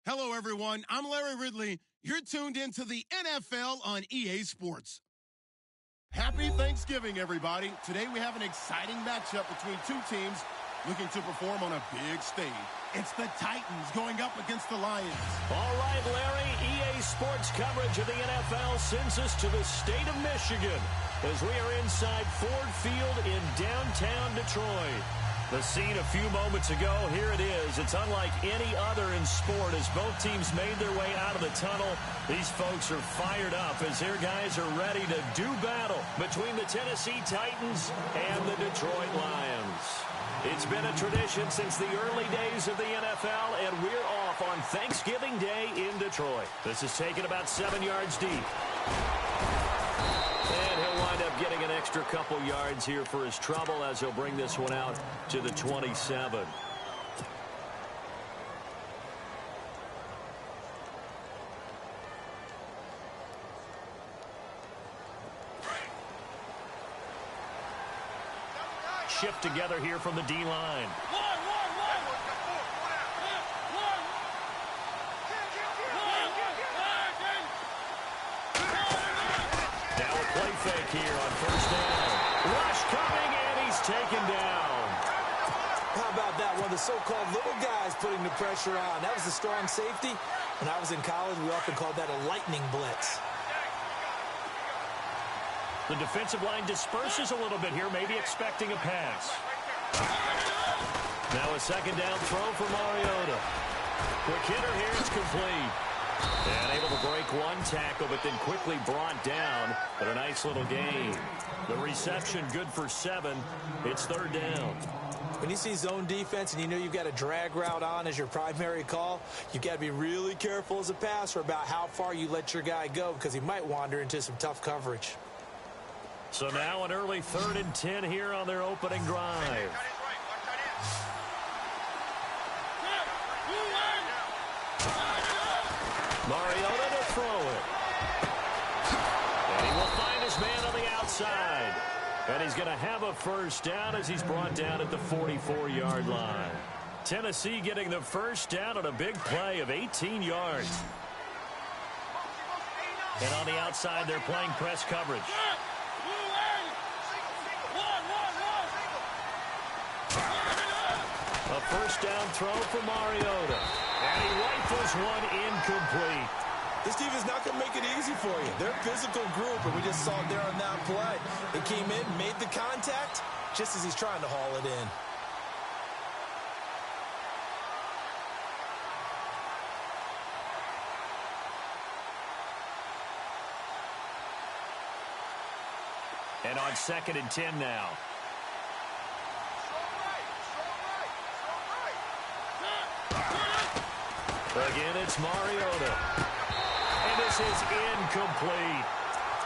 Hello, everyone. I'm Larry Ridley. You're tuned into the NFL on EA Sports. Happy Thanksgiving, everybody. Today we have an exciting matchup between two teams looking to perform on a big stage. It's the Titans going up against the Lions. All right, Larry, EA Sports coverage of the NFL sends us to the state of Michigan as we are inside Ford Field in downtown Detroit. The scene a few moments ago, here it is. It's unlike any other in sport as both teams made their way out of the tunnel. These folks are fired up as their guys are ready to do battle between the Tennessee Titans and the Detroit Lions. It's been a tradition since the early days of the NFL, and we're off on Thanksgiving Day in Detroit. This is taken about 7 yards deep. And he'll wind up getting an extra couple yards here for his trouble as he'll bring this one out to the 27. Shift together here from the D-line. Play fake here on first down. Rush coming, and he's taken down. How about that? One of the so-called little guys putting the pressure on. That was the strong safety. When I was in college, we often called that a lightning blitz. The defensive line disperses a little bit here, maybe expecting a pass. Now a second down throw for Mariota. Quick hitter here, it's complete. And able to break one tackle, but then quickly brought down. But a nice little gain. The reception good for 7. It's third down. When you see zone defense and you know you've got a drag route on as your primary call, you've got to be really careful as a passer about how far you let your guy go because he might wander into some tough coverage. So now an early 3rd and 10 here on their opening drive. Mariota to throw it. And he will find his man on the outside. And he's going to have a first down as he's brought down at the 44-yard line. Tennessee getting the first down on a big play of 18 yards. And on the outside, they're playing press coverage. A first down throw for Mariota. And he rifles one incomplete. This team is not going to make it easy for you. They're a physical group, and we just saw it there on that play. They came in, made the contact, just as he's trying to haul it in. And on 2nd and 10 now. Again, it's Mariota. And this is incomplete.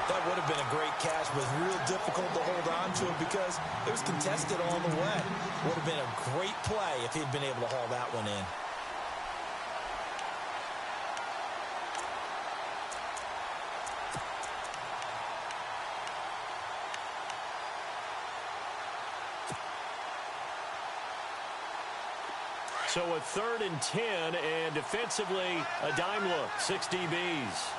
That would have been a great catch, but real difficult to hold on to it because it was contested all the way. Would have been a great play if he'd been able to haul that one in. So a 3rd and 10, and defensively, a dime look, 6 DBs.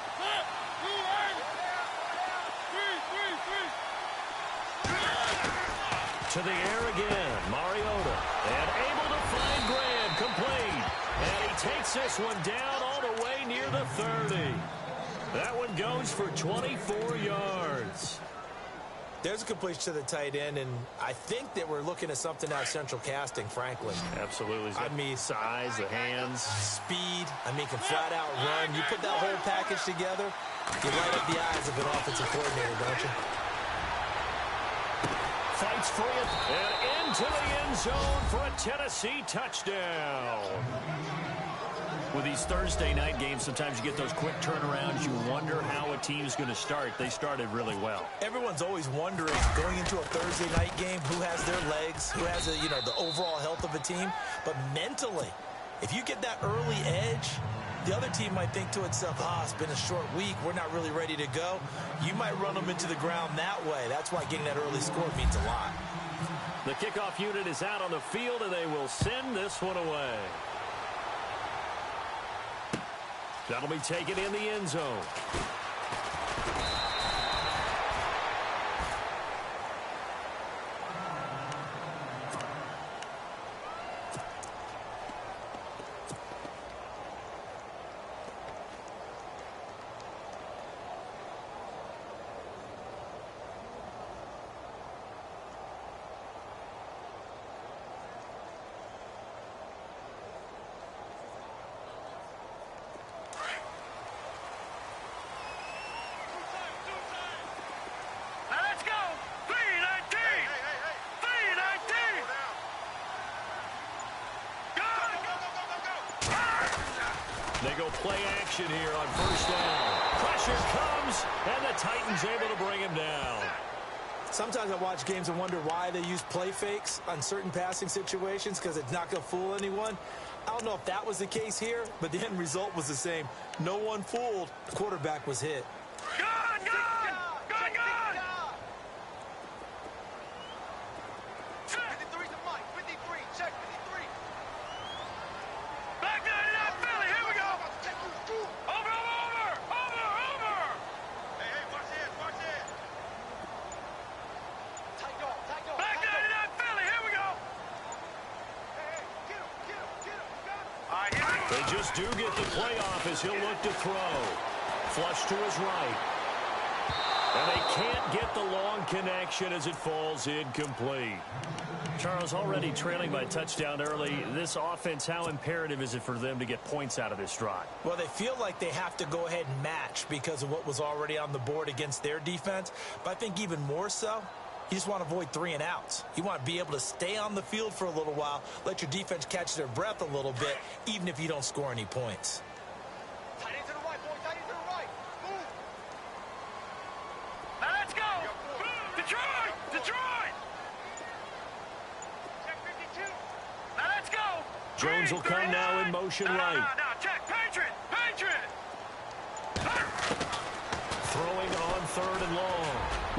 To the air again, Mariota, and able to find Graham, complete. And he takes this one down all the way near the 30. That one goes for 24 yards. There's a completion to the tight end, and I think that we're looking at something out of central casting, frankly. Absolutely. I mean, size, the hands. Speed. I mean, can flat out run. You put that whole package together, you light up the eyes of an offensive coordinator, don't you? Fights for it, and into the end zone for a Tennessee touchdown. With these Thursday night games, sometimes you get those quick turnarounds. You wonder how a team's going to start. They started really well. Everyone's always wondering, going into a Thursday night game, who has their legs, who has the overall health of a team. But mentally, if you get that early edge, the other team might think to itself, it's been a short week. We're not really ready to go. You might run them into the ground that way. That's why getting that early score means a lot. The kickoff unit is out on the field, and they will send this one away. That'll be taken in the end zone. They go play action here on first down. Pressure comes, and the Titans able to bring him down. Sometimes I watch games and wonder why they use play fakes on certain passing situations because it's not going to fool anyone. I don't know if that was the case here, but the end result was the same. No one fooled. The quarterback was hit. Gone! 53's the mic. 53. Check 53. Back down in that Philly. Here we go. Over. Hey, watch this. Tight go. Back down in that Philly. Here we go. Hey, get him. All right, here we go. They just do get the playoff as he'll look to throw. Flush to his right. And they can't get the long connection as it falls incomplete. Charles, already trailing by touchdown early. This offense, how imperative is it for them to get points out of this drive? Well, they feel like they have to go ahead and match because of what was already on the board against their defense. But I think even more so, you just want to avoid 3 and outs. You want to be able to stay on the field for a little while, let your defense catch their breath a little bit, even if you don't score any points. Tight end to the right, boy. Tight end to the right. Move. Now let's go. Detroit. Check 52. Now let's go. Jones will come now in motion right. Now, check. Patriot. Throwing on 3rd and long.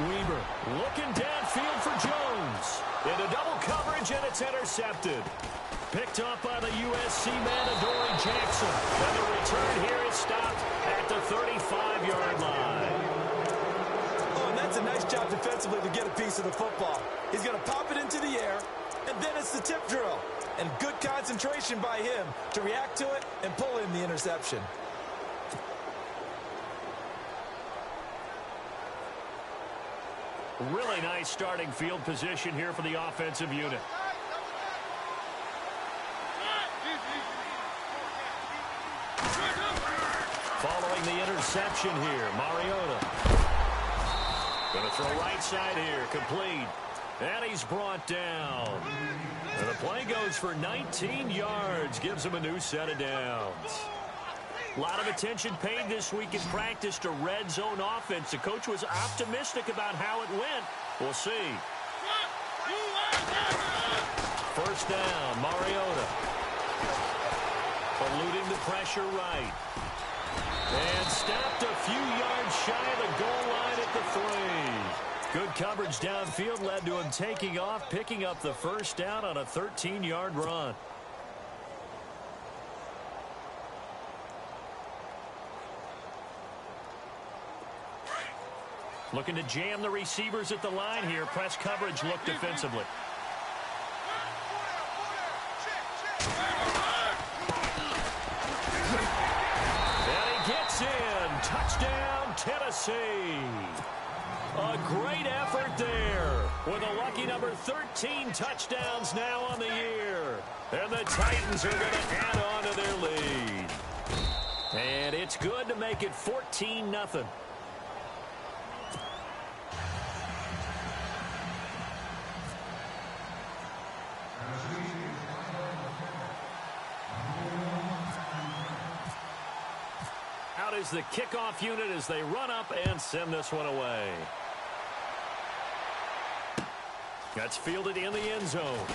Weber looking downfield for Jones. Into double coverage, and it's intercepted. Picked up by the USC man, Adoree Jackson. And the return here is stopped at the 35-yard line. Oh, and that's a nice job defensively to get a piece of the football. He's going to pop it into the air, and then it's the tip drill. And good concentration by him to react to it and pull in the interception. Really nice starting field position here for the offensive unit. Following the interception here, Mariota. Going to throw right side here, complete. And he's brought down. And the play goes for 19 yards, gives him a new set of downs. A lot of attention paid this week in practice to red zone offense. The coach was optimistic about how it went. We'll see. First down, Mariota. Eluding the pressure right. And stopped a few yards shy of the goal line at the 3. Good coverage downfield led to him taking off, picking up the first down on a 13-yard run. Looking to jam the receivers at the line here. Press coverage look defensively. And he gets in. Touchdown, Tennessee. A great effort there with a lucky number 13 touchdowns now on the year. And the Titans are going to add on to their lead. And it's good to make it 14-0. Out is the kickoff unit as they run up and send this one away. That's fielded in the end zone.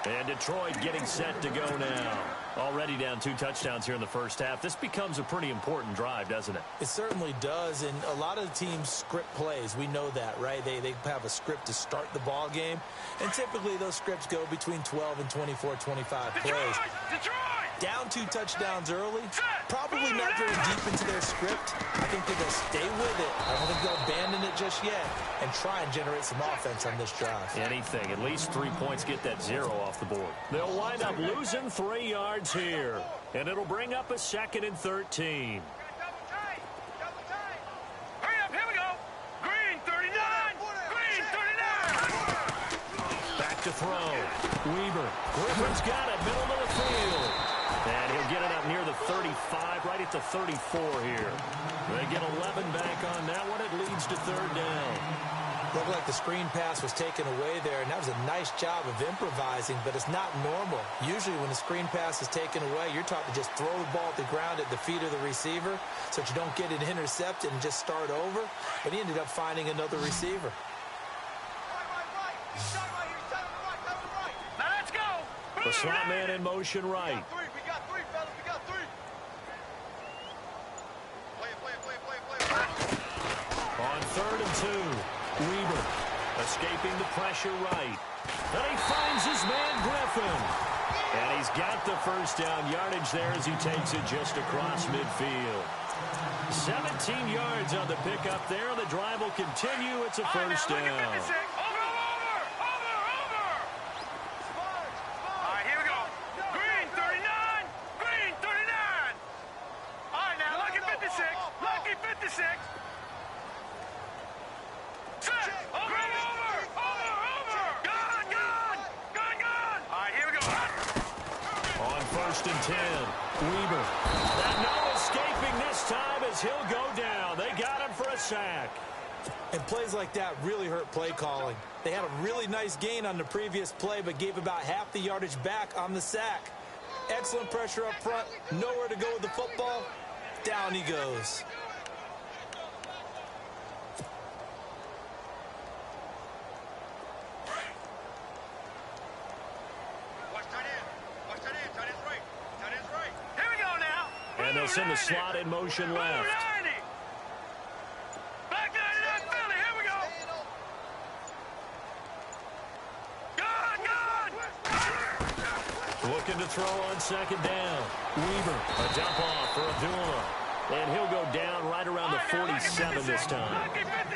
And Detroit getting set to go now. Already down 2 touchdowns here in the first half. This becomes a pretty important drive, doesn't it? It certainly does, and a lot of the teams script plays. We know that, right? They have a script to start the ball game, and typically those scripts go between 12 and 24, 25 plays. Down 2 touchdowns early, probably not very deep into their script. I think they're going to stay with it. I don't think they'll abandon it just yet and try and generate some offense on this drive. Anything. At least 3 points get that 0 off the board. They'll wind up losing 3 yards here, and it'll bring up a 2nd and 13. Hurry up, here we go. Green 39. Green 39. Back to throw. Weaver. Griffin's got it, middle of the field. And he'll get it up near the 35, right at the 34 here. They get 11 back on that one. It leads to 3rd down. Looked like the screen pass was taken away there, and that was a nice job of improvising, but it's not normal. Usually when the screen pass is taken away, you're taught to just throw the ball at the ground at the feet of the receiver so that you don't get it intercepted and just start over. But he ended up finding another receiver. Now let's go. The slot man in motion right. We got three, fellas. We got 3. On 3rd and 2, Weaver escaping the pressure right. And he finds his man Griffin. And he's got the first down yardage there as he takes it just across midfield. 17 yards on the pickup there. The drive will continue. It's a first down. Over. All right, here we go. Green 39. Green 39. All right, now, lucky 56. Lucky 56. Set. Over. Gone. All right, here we go. On 1st and 10, Weaver. And no escaping this time as he'll go down. They got him for a sack. And plays like that really hurt play calling. They had a really nice gain on the previous play, but gave about half the yardage back on the sack. Excellent pressure up front. Nowhere to go with the football. Down he goes. And they'll send the slot in motion left. Back 99 Philly, here we go. Gone. Looking to throw on 2nd down. Weaver, a dump off for Abdullah. And he'll go down right around the 47 this time.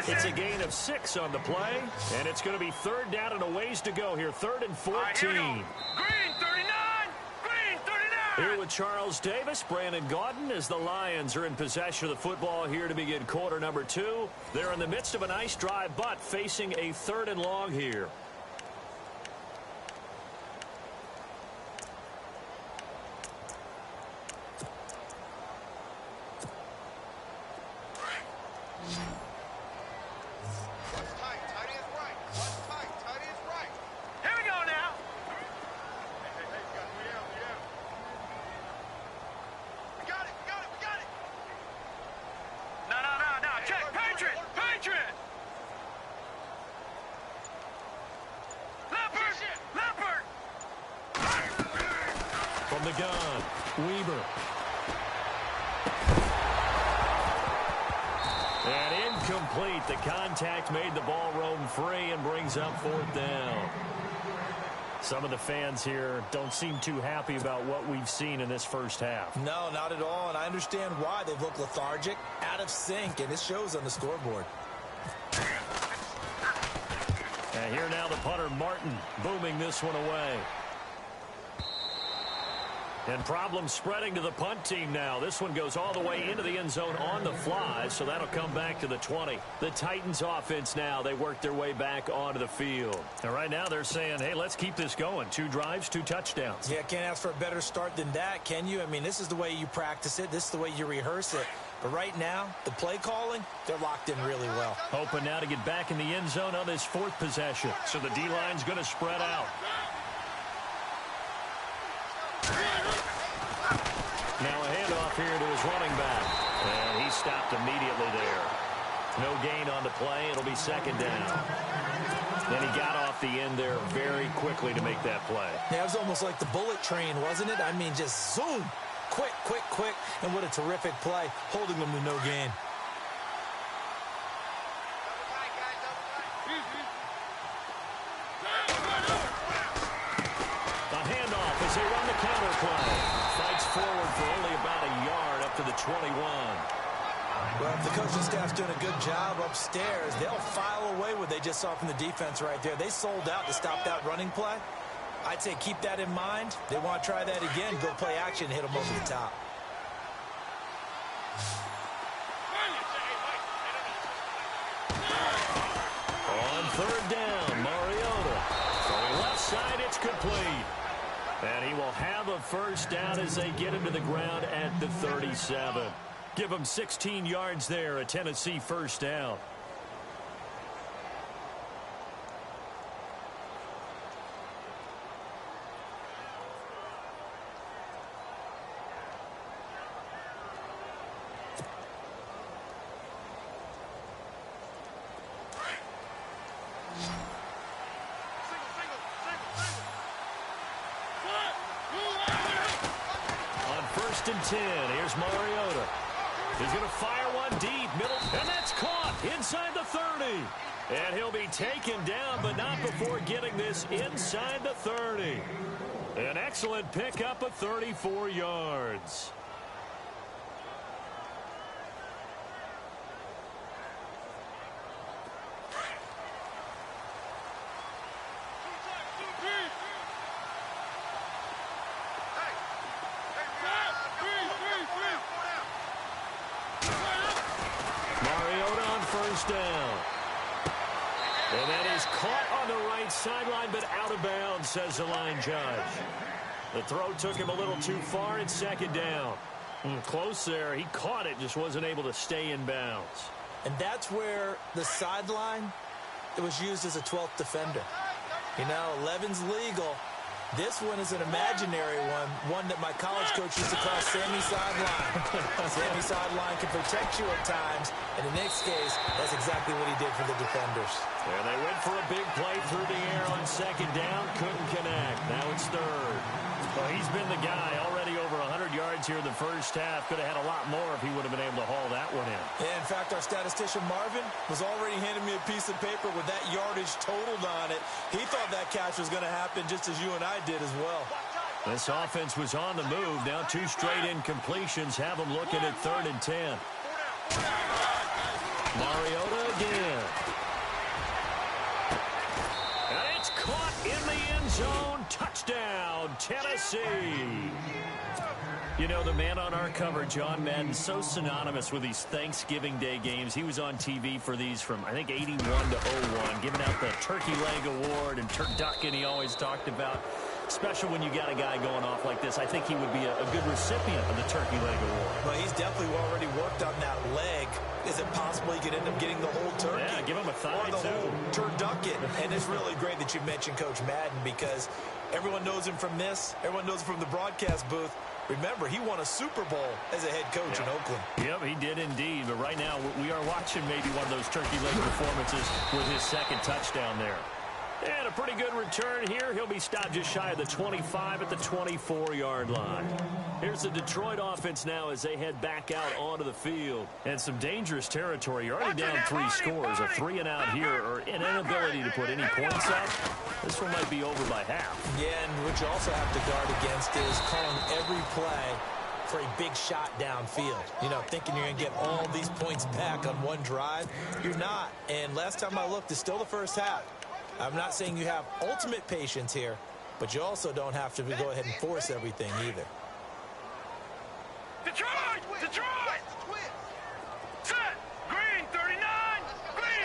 It's a gain of 6 on the play, and it's going to be 3rd down and a ways to go here. 3rd and 14. Green 39. Here with Charles Davis, Brandon Gaudin, as the Lions are in possession of the football here to begin quarter number 2. They're in the midst of a nice drive, but facing a 3rd and long here. The gun, Weaver. And incomplete. The contact made the ball roam free and brings up 4th down. Some of the fans here don't seem too happy about what we've seen in this first half. No, not at all, and I understand why. They've looked lethargic, out of sync, and it shows on the scoreboard. And here now the punter, Martin, booming this one away. And problems spreading to the punt team now. This one goes all the way into the end zone on the fly, so that'll come back to the 20. The Titans offense now, they work their way back onto the field. And right now they're saying, hey, let's keep this going. 2 drives, 2 touchdowns. Yeah, can't ask for a better start than that, can you? I mean, this is the way you practice it. This is the way you rehearse it. But right now, the play calling, they're locked in really well. Hoping now to get back in the end zone on this 4th possession. So the D-line's going to spread out. Now a handoff here to his running back. And he stopped immediately there. No gain on the play. It'll be second down. Then he got off the end there very quickly to make that play. Yeah, it was almost like the bullet train, wasn't it? I mean, just zoom. Quick, quick, quick. And what a terrific play, holding them to no gain. The handoff as they run the counter play. Fights forward for only about a yard up to the 21. Well, if the coaching staff's doing a good job upstairs, they'll file away what they just saw from the defense right there. They sold out to stop that running play. I'd say keep that in mind. They want to try that again. Go play action and hit them over the top. On third down, Mariota. Going left side, it's complete. And he will have a first down as they get him to the ground at the 37. Give him 16 yards there, a Tennessee first down. On 1st and 10, here's Mariota. He's going to fire one deep, middle, and that's caught inside the 30. And he'll be taken down, but not before getting this inside the 30. An excellent pickup of 34 yards. Down. And that is caught on the right sideline, but out of bounds, says the line judge. The throw took him a little too far. It's second down. Close there. He caught it, just wasn't able to stay in bounds. And that's where the sideline, it was used as a 12th defender. You know, 11's legal. This one is an imaginary one that my college coach used to call Sammy Sideline. Sammy Sideline can protect you at times, and in this case, that's exactly what he did for the defenders. And they went for a big play through the air on second down, couldn't connect. Now it's third. Well, he's been the guy already over 100 yards here in the first half. Could have had a lot more if he would have been able to haul that one in. Yeah, in fact, our statistician Marvin was already handing me a piece of paper with that yardage totaled on it. He thought that catch was going to happen just as you and I did as well. This offense was on the move. Now 2 straight incompletions have them looking at 3rd and 10. Mariota again. And it's caught in the end zone. Touchdown, Tennessee. You know, the man on our cover, John Madden, so synonymous with these Thanksgiving Day games. He was on TV for these from, I think, 81 to 01, giving out the Turkey Leg Award and turducken he always talked about. Special when you got a guy going off like this. I think he would be a good recipient of the Turkey Leg Award. Well, he's definitely already worked on that leg. Is it possible he could end up getting the whole turkey? Yeah, give him a thigh, or the whole turducken. And it's really great that you mentioned Coach Madden because everyone knows him from this. Everyone knows him from the broadcast booth. Remember, he won a Super Bowl as a head coach in Oakland. Yep, he did indeed. But right now, we are watching maybe one of those turkey leg performances with his second touchdown there. And a pretty good return here. He'll be stopped just shy of the 25 at the 24-yard line. Here's the Detroit offense now as they head back out onto the field. And some dangerous territory. You're already down 3 scores. A 3-and-out here or an inability to put any points up. This one might be over by half. Yeah, and what you also have to guard against is calling every play for a big shot downfield. You know, thinking you're going to get all these points back on one drive. You're not. And last time I looked, it's still the first half. I'm not saying you have ultimate patience here, but you also don't have to go ahead and force everything either. Detroit! Detroit! Set! Green, 39! Green!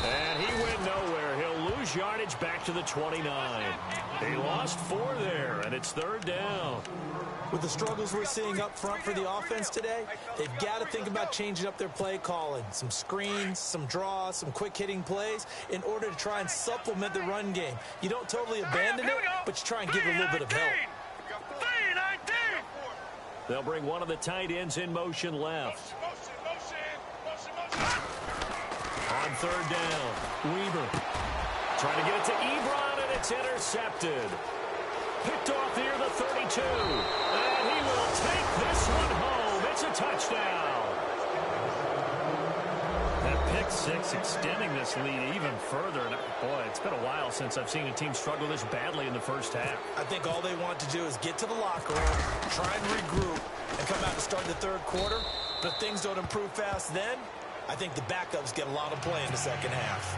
And he went nowhere. He'll lose yardage back to the 29. He lost 4 there, and it's 3rd down. With the struggles we're seeing up front for the offense today, they've got to think about changing up their play calling. Some screens, some draws, some quick-hitting plays in order to try and supplement the run game. You don't totally abandon it, but you try and give it a little bit of help. They'll bring one of the tight ends in motion left. On third down, Weaver trying to get it to Ebron, and it's intercepted. Picked off near the 32. And he will take this one home. It's a touchdown. That pick six extending this lead even further. And boy, it's been a while since I've seen a team struggle this badly in the first half. I think all they want to do is get to the locker room, try and regroup, and come out to start the third quarter. But if things don't improve fast then, I think the backups get a lot of play in the second half.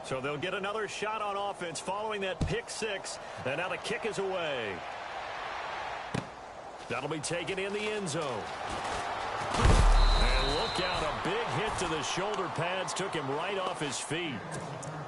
So they'll get another shot on offense following that pick six. And now the kick is away. That'll be taken in the end zone. And look out, a big hit to the shoulder pads took him right off his feet.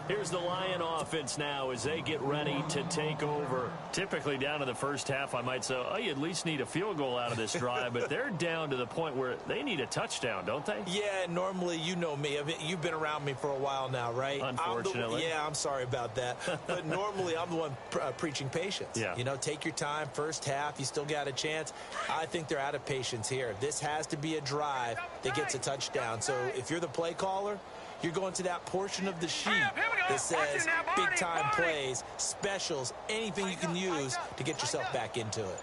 Here's the Lion offense now as they get ready to take over. Typically down in the first half, I might say, oh, you at least need a field goal out of this drive. But they're down to the point where they need a touchdown, don't they? Yeah, normally, you know me. I mean, you've been around me for a while now, right? Unfortunately. I'm sorry about that. But normally, I'm the one preaching patience. Yeah. You know, take your time. First half, you still got a chance. I think they're out of patience here. This has to be a drive that gets a touchdown. So if you're the play caller, you're going to that portion of the sheet that says big-time plays, specials, anything you can use to get yourself back into it.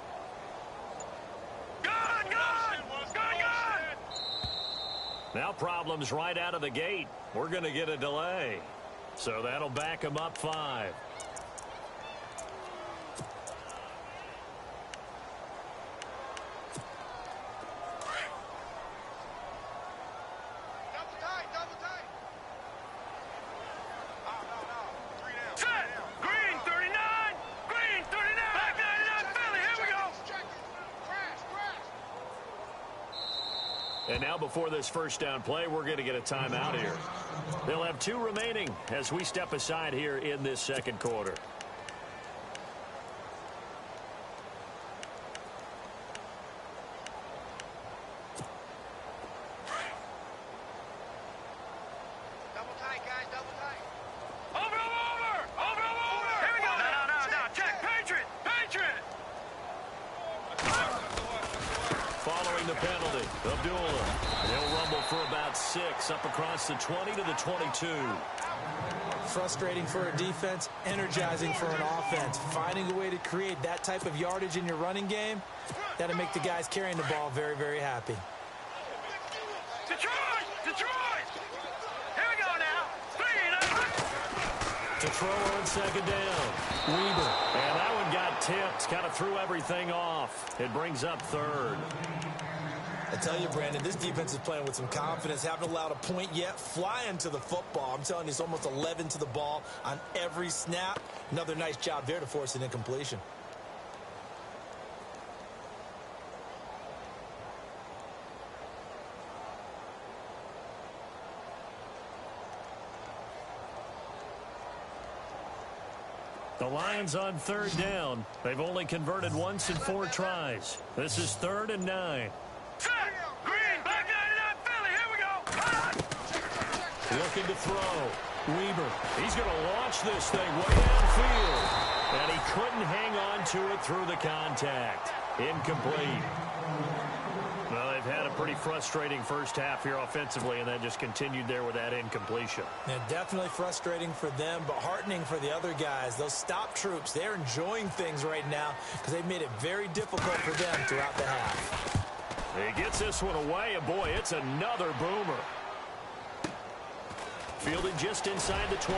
Now problems right out of the gate. We're going to get a delay. So that'll back them up 5. And now before this first down play, we're going to get a timeout here. They'll have 2 remaining as we step aside here in this second quarter. Double tight, guys, double tight. Over! Here we go! No, check, Patriot! Following the penalty, Abdullah. He'll rumble for about 6 up across the 20 to the 22. Frustrating for a defense, energizing for an offense. Finding a way to create that type of yardage in your running game, that'll make the guys carrying the ball very, very happy. Detroit! Here we go now. 3 To throw on second down, Weaver. And that one got tipped, kind of threw everything off. It brings up 3rd. I tell you, Brandon, this defense is playing with some confidence. Haven't allowed a point yet. Flying to the football. I'm telling you, it's almost 11 to the ball on every snap. Another nice job there to force an incompletion. The Lions on 3rd down. They've only converted once in 4 tries. This is 3rd and 9. Green, back 99, Philly, here we go. Looking to throw. Weaver. He's going to launch this thing way downfield. And he couldn't hang on to it through the contact. Incomplete. Well, they've had a pretty frustrating first half here offensively, and then just continued there with that incompletion. Yeah, definitely frustrating for them, but heartening for the other guys. Those stop troops, they're enjoying things right now because they've made it very difficult for them throughout the half. He gets this one away, and boy, it's another boomer. Fielded just inside the 20.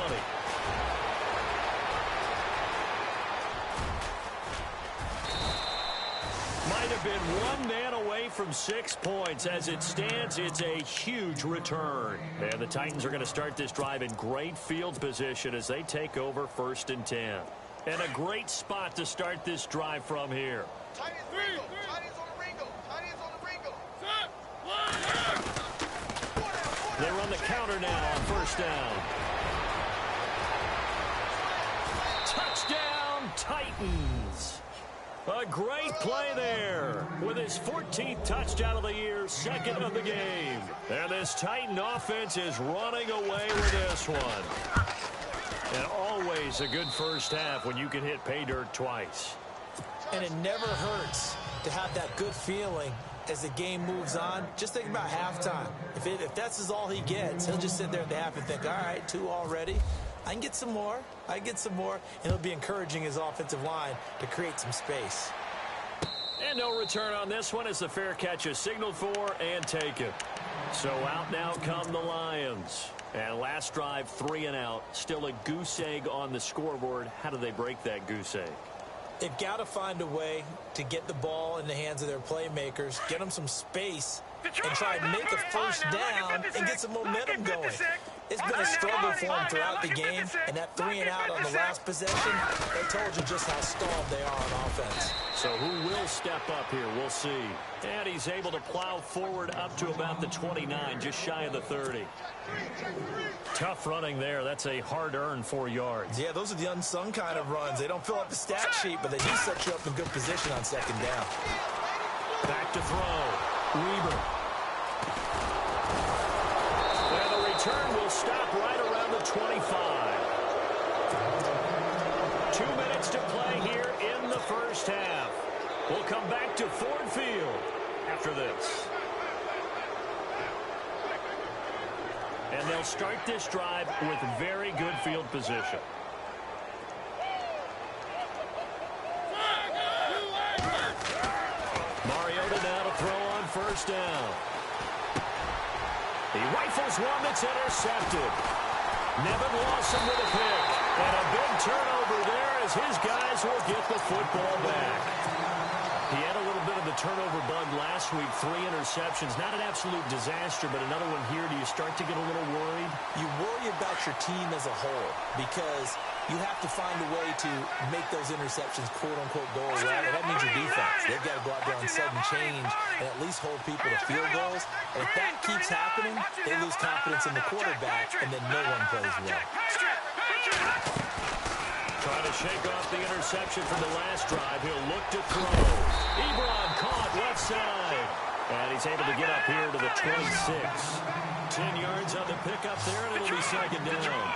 Might have been 1 man away from 6 points. As it stands, it's a huge return. And the Titans are going to start this drive in great field position as they take over 1st and 10. And a great spot to start this drive from here. Titans on the Ringo. They run the counter now on 1st down. Touchdown, Titans. A great play there with his 14th touchdown of the year, 2nd of the game. And this Titan offense is running away with this one. And always a good first half when you can hit pay dirt twice. And it never hurts to have that good feeling as the game moves on. Just think about halftime. If that's all he gets, he'll just sit there at the half and think, all right, 2 already. I can get some more. And he'll be encouraging his offensive line to create some space. And no return on this one as the fair catch is signaled for and taken. So out now come the Lions. And last drive, 3 and out. Still a goose egg on the scoreboard. How do they break that goose egg? They've got to find a way to get the ball in the hands of their playmakers, get them some space, and try and make a first down and get some momentum going. It's been a struggle for them throughout the game, and that 3 and out on the last possession, they told you just how stalled they are on offense. So who will step up here? We'll see. And he's able to plow forward up to about the 29, just shy of the 30. Tough running there. That's a hard-earned 4 yards. Yeah, those are the unsung kind of runs. They don't fill up the stat sheet, but they do set you up in good position on second down. Back to throw. Weber. And the return will stop right around the 25. 2 minutes to play here in the first half. We'll come back to Ford Field after this. And they'll start this drive with very good field position. Mariota now to throw on first down. He rifles one that's intercepted. Nevin Lawson with a pick. And a big turnover there as his guys will get the football back. He had a little bit of the turnover bug last week, 3 interceptions. Not an absolute disaster, but another one here. Do you start to get a little worried? You worry about your team as a whole because you have to find a way to make those interceptions, quote-unquote, go away. And that means your defense. They've got to go out there on sudden change and at least hold people to field goals. And if that keeps happening, they lose confidence in the quarterback, and then no one plays well. Trying to shake off the interception from the last drive. He'll look to throw. Ebron caught left side. And he's able to get up here to the 26. 10 yards on the pickup there, and it'll be second down.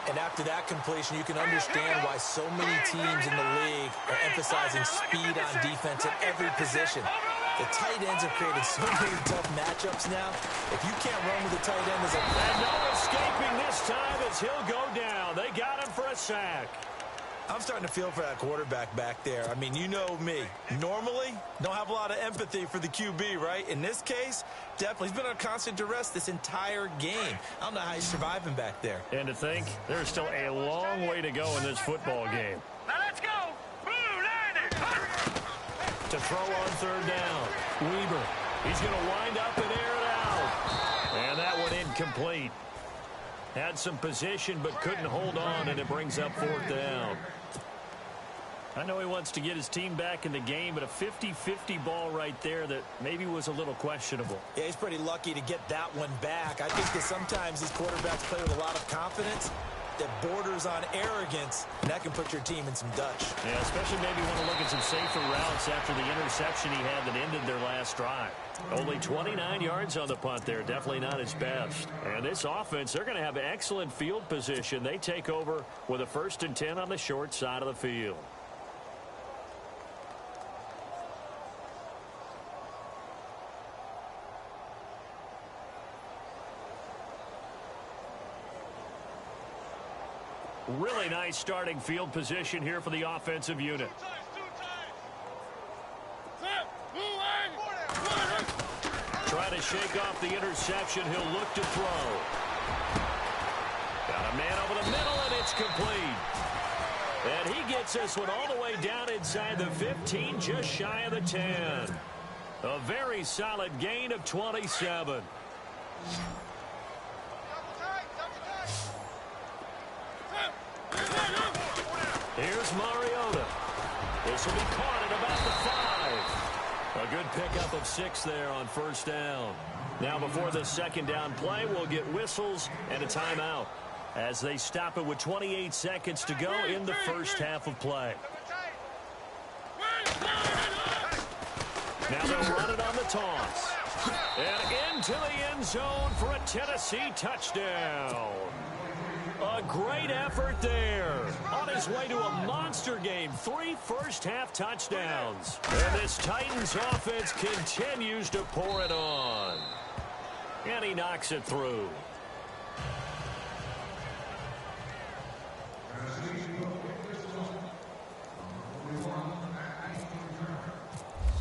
And after that completion, you can understand why so many teams in the league are emphasizing speed on defense at every position. The tight ends have created so many tough matchups now. If you can't run with the tight end, there's a... And no escaping this time as he'll go down. They got him for a sack. I'm starting to feel for that quarterback back there. I mean, you know me. Normally, don't have a lot of empathy for the QB, right? In this case, definitely. He's been under constant duress this entire game. I don't know how he's surviving back there. And to think, there's still a long way to go in this football game. Now let's go. To throw on third down. Weber. He's going to wind up and air it out. And that one incomplete. Had some position but couldn't hold on, and it brings up fourth down. I know he wants to get his team back in the game, but a 50-50 ball right there that maybe was a little questionable. Yeah, he's pretty lucky to get that one back. I think that sometimes these quarterbacks play with a lot of confidence that borders on arrogance, and that can put your team in some Dutch. Yeah, especially maybe want to look at some safer routes after the interception he had that ended their last drive. Only 29 yards on the punt there. Definitely not his best. And this offense, they're going to have excellent field position. They take over with a 1st and 10 on the short side of the field. Really nice starting field position here for the offensive unit. Trying to shake off the interception. He'll look to throw. Got a man over the middle, and it's complete. And he gets this one all the way down inside the 15, just shy of the 10. A very solid gain of 27. Here's Mariota. This will be caught at about the 5. A good pickup of 6 there on first down. Now before the second down play, we'll get whistles and a timeout as they stop it with 28 seconds to go in the first half of play. Now they'll run it on the toss. And into the end zone for a Tennessee touchdown. A great effort there on his his way to a monster game. 3 first-half touchdowns. And this Titans offense continues to pour it on. And he knocks it through.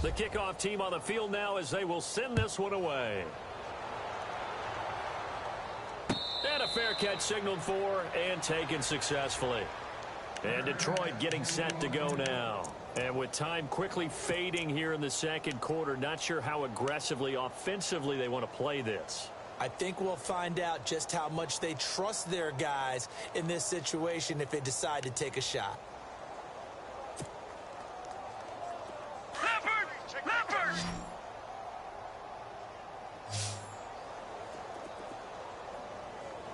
The kickoff team on the field now as they will send this one away. And a fair catch signaled for and taken successfully. And Detroit getting set to go now. And with time quickly fading here in the second quarter, not sure how aggressively, offensively they want to play this. I think we'll find out just how much they trust their guys in this situation if they decide to take a shot. Leopard!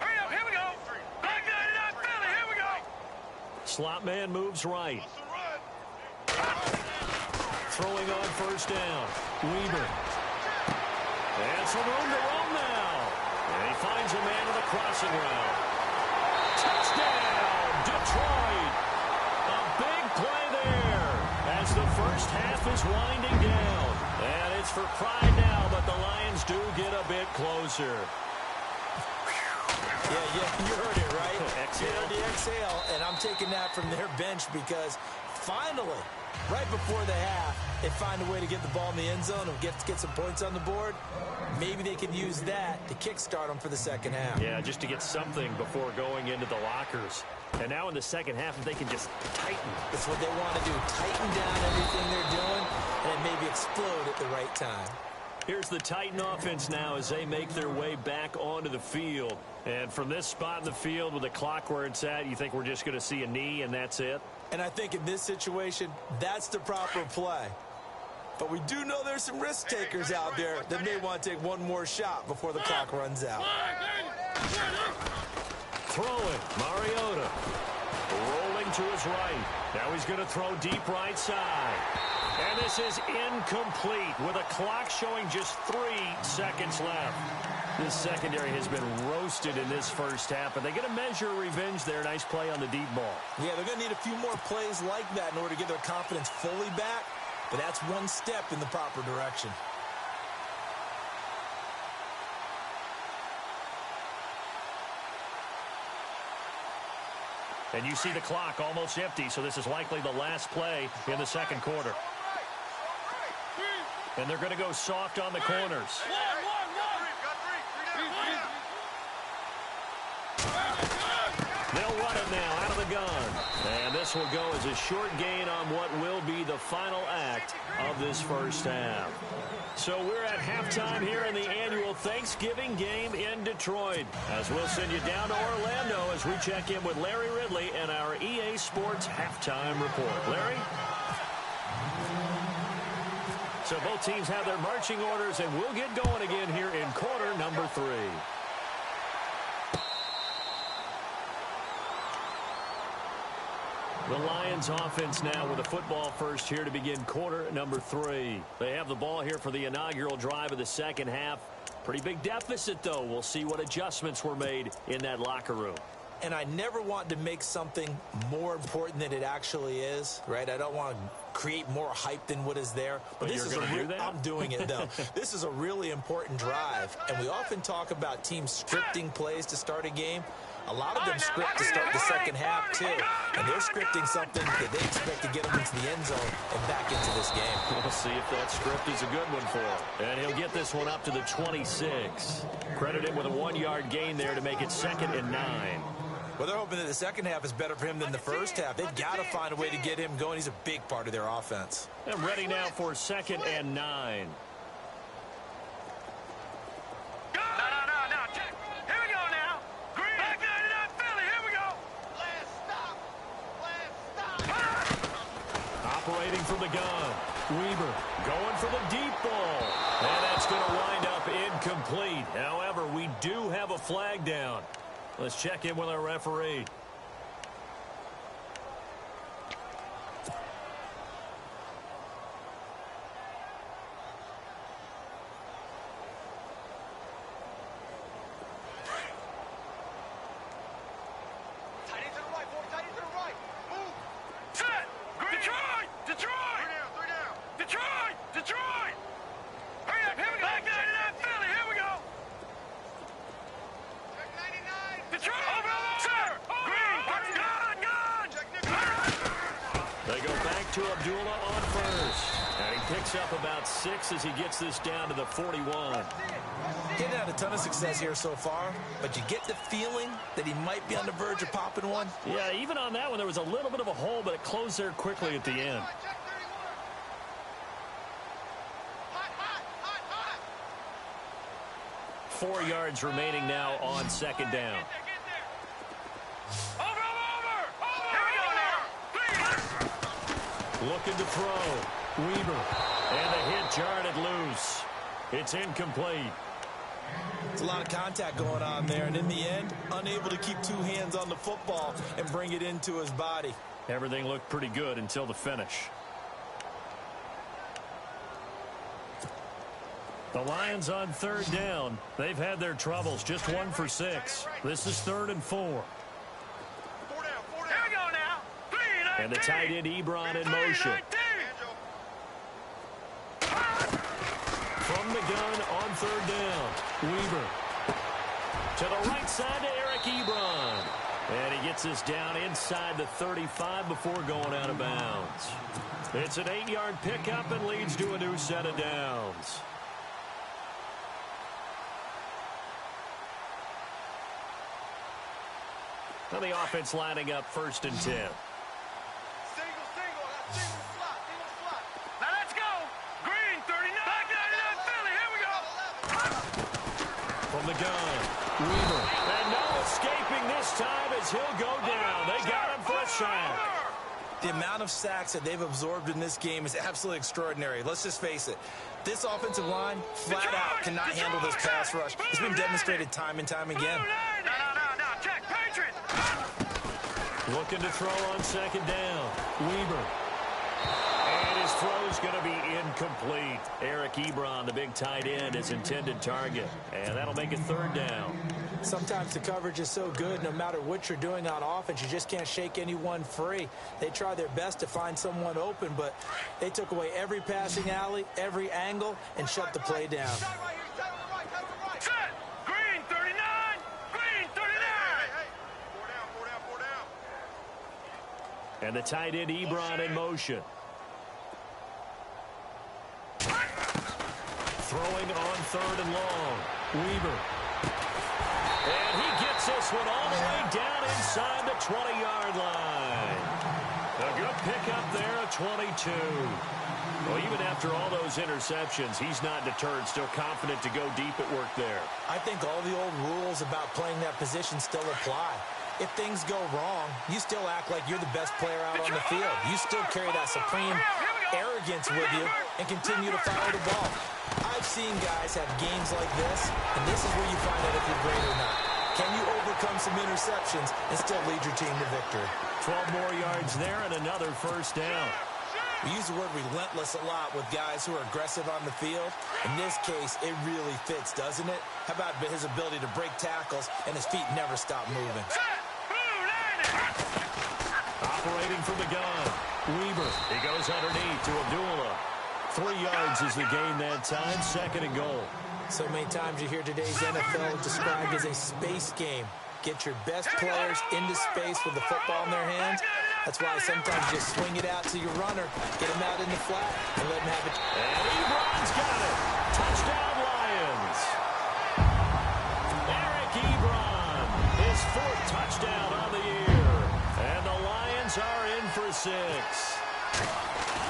Hurry up, here we go! Back 99 Philly, here we go! Slot man moves right. Throwing on first down. Weaver. And some room to roam now. And he finds a man in the crossing route. Touchdown, Detroit. A big play there as the first half is winding down. And it's for pride now, but the Lions do get a bit closer. Yeah, you heard it, right? Exhale. You heard the exhale, and I'm taking that from their bench because finally, right before the half, they find a way to get the ball in the end zone and get some points on the board. Maybe they can use that to kickstart them for the second half. Yeah, just to get something before going into the lockers. And now in the second half, if they can just tighten. That's what they want to do, tighten down everything they're doing and maybe explode at the right time. Here's the Titan offense now as they make their way back onto the field. And from this spot in the field with the clock where it's at, you think we're just going to see a knee and that's it? And I think in this situation, that's the proper play. But we do know there's some risk takers out there that may want to take one more shot before the clock runs out. Throwing, Mariota. Rolling to his right. Now he's going to throw deep right side. And this is incomplete with a clock showing just 3 seconds left. This secondary has been roasted in this first half, and they get a measure of revenge there. Nice play on the deep ball. Yeah, they're going to need a few more plays like that in order to get their confidence fully back, but that's one step in the proper direction. And you see the clock almost empty, so this is likely the last play in the second quarter. And they're going to go soft on the corners. They'll run it now out of the gun. And this will go as a short gain on what will be the final act of this first half. So we're at halftime here in the annual Thanksgiving game in Detroit. As we'll send you down to Orlando as we check in with Larry Ridley and our EA Sports halftime report. Larry? So both teams have their marching orders, and we'll get going again here in quarter number 3. The Lions offense now with a football first here to begin quarter number 3. They have the ball here for the inaugural drive of the second half. Pretty big deficit, though. We'll see what adjustments were made in that locker room. And I never want to make something more important than it actually is, right? I don't want to create more hype than what is there. But this is I'm doing it, though. This is a really important drive. And we often talk about teams scripting plays to start a game. A lot of them script to start the second half, too. And they're scripting something that they expect to get them into the end zone and back into this game. We'll see if that script is a good one for him. And he'll get this one up to the 26. Credit him with a 1-yard gain there to make it 2nd and 9. Well, they're hoping that the second half is better for him than the first half. They've got to find a way to get him going. He's a big part of their offense. And ready now for 2nd and 9. Operating from the gun. Weaver going for the deep ball. And that's going to wind up incomplete. However, we do have a flag down. Let's check in with our referee. Tight end to the right, boy. Tight end to the right. Move. They go back to Abdullah on first. And he picks up about 6 as he gets this down to the 41. Getting had a ton of success here so far, but you get the feeling that he might be on the verge of popping one. Yeah, even on that one, there was a little bit of a hole, but it closed there quickly at the end. 4 yards remaining now on second down. Looking to throw. Weaver. And the hit jarred it loose. It's incomplete. It's a lot of contact going on there, and in the end, unable to keep 2 hands on the football and bring it into his body. Everything looked pretty good until the finish. The Lions on third down. They've had their troubles. Just 1 for 6. This is 3rd and 4. And the tight end Ebron in motion. From the gun on 3rd down. Weaver. To the right side to Eric Ebron. And he gets this down inside the 35 before going out of bounds. It's an 8-yard pickup and leads to a new set of downs. Now the offense lining up 1st and 10. From the gun, Weaver. And no escaping this time as he'll go down. They got him for a sack. The amount of sacks that they've absorbed in this game is absolutely extraordinary. Let's just face it. This offensive line, flat out, cannot handle this pass rush. It's been demonstrated time and time again. Looking to throw on 2nd down. Weaver. And his throw's going to be incomplete. Eric Ebron, the big tight end, his intended target. And that'll make it 3rd down. Sometimes the coverage is so good, no matter what you're doing on offense, you just can't shake anyone free. They try their best to find someone open, but they took away every passing alley, every angle, and shut the play down. Green 39! Green 39! And the tight end Ebron in motion. Throwing on 3rd and long. Weaver. And he gets this one all the way down inside the 20-yard line. A good pickup there at 22. Well, even after all those interceptions, he's not deterred, still confident to go deep at work there. I think all the old rules about playing that position still apply. If things go wrong, you still act like you're the best player out on the field. You still carry that supreme arrogance with you and continue to follow the ball. I've seen guys have games like this, and this is where you find out if you're great or not. Can you overcome some interceptions and still lead your team to victory? 12 more yards there and another 1st down. We use the word relentless a lot with guys who are aggressive on the field. In this case, it really fits, doesn't it? How about his ability to break tackles and his feet never stop moving? Operating from the gun. Weaver. He goes underneath to Abdullah. 3 yards is the gain that time. 2nd and goal. So many times you hear today's NFL described as a space game. Get your best players into space with the football in their hands. That's why sometimes you just swing it out to your runner, get him out in the flat, and let him have it. And Ebron's got it. Touchdown, Lions. Eric Ebron, his 4th touchdown on the year. And the Lions are in for 6.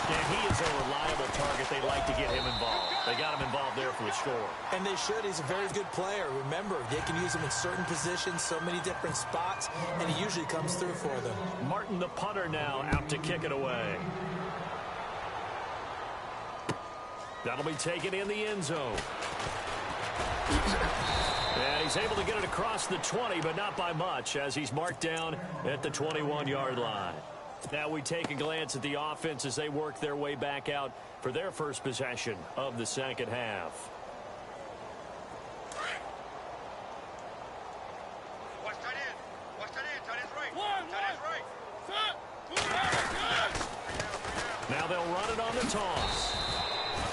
Yeah, he is a reliable target. They like to get him involved. They got him involved there for the score. And they should. He's a very good player. Remember, they can use him in certain positions, so many different spots, and he usually comes through for them. Martin, the punter, now out to kick it away. That'll be taken in the end zone. And he's able to get it across the 20, but not by much, as he's marked down at the 21-yard line. Now we take a glance at the offense as they work their way back out for their first possession of the 2nd half. Watch tight end. Watch tight end. Tight end's right. Tight end's right. Now they'll run it on the toss.